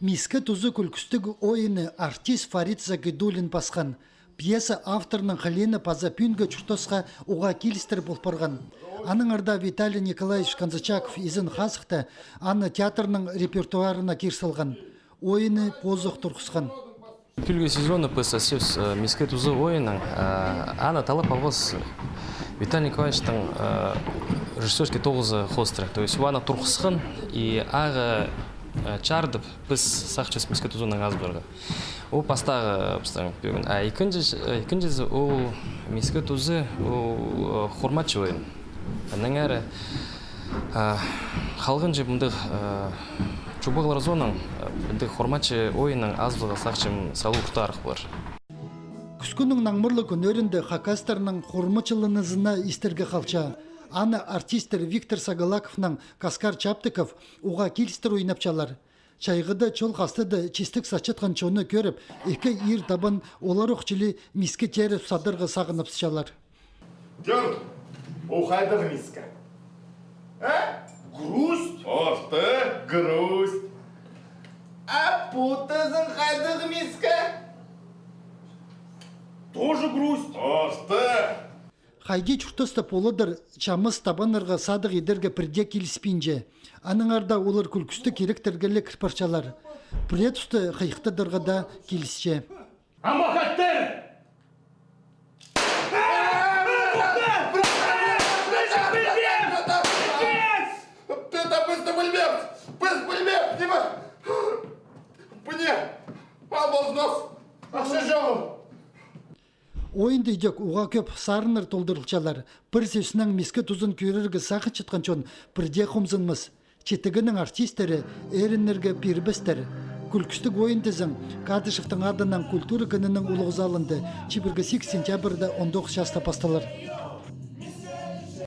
Мискі тұзы күлкістік ойыны артист Фарид Загидулин басқан. Пьеса авторның Халена Пазапюнге чуртосқа уға келістір болпарған. Аның арда Виталий Николаевич Канзачаков изін қасықты, аны театрның репертуарына керсілған. Ойыны позық тұрқысқан. Күлгі сезоны пысасыз мискі тұзы ойының, аны талап алғыз Виталий Николаевичтың режиссерский тоғызы хостры. То есть, аны тұрқысқан, и ағы чардып біз сақчыз мискі тұзының аз бұрғы. Ол пастағы бұстағын бөгін. Екіншізі ол мискі тұзы хорматчы ойын. Әнің әрі қалғын же бұндық чубығылар зоның бұндық хорматчы ойының аз бұға сақчым салу құтарық бар. Күскінің наңмырлы күнерінде Хакастарның хорматчылынызына истерге қалча. Аны артистер Виктор Сагалаковның Каскар Чаптыков уға келістір ойнапчалар. Чайғыда чол қастыды чистік сачытқан чоны көріп, екі ир табын олар оқчылы мискі теріп садырғы сағынапсычалар. Дёрд, ухайдығы мискі. Грусть? Ох ты, грусть. А путызың хайдығы мискі? Тоже грусть? Ох ты. Хайди чуртысты полыдыр чамыз табанырға садық едерге бірде келіспейінже. Аның арда олар күлкісті керектергелі кірпарчалар. Бірет үсті қайықтыдырға да келісше. Амақаттыр! Ойын дейдек уға көп сарыныр толдырылчалар. Бір сесінің мискі тұзын көрергі сақы чытқан чон бірде құмзынмыз. Четігінің артистері әрінерге пирбістер. Күлкістік ойын тізің Кадышевтың адынан культура күнінің ұлығы залынды. Чебіргі 8 сентябрда 19 жаста басталар.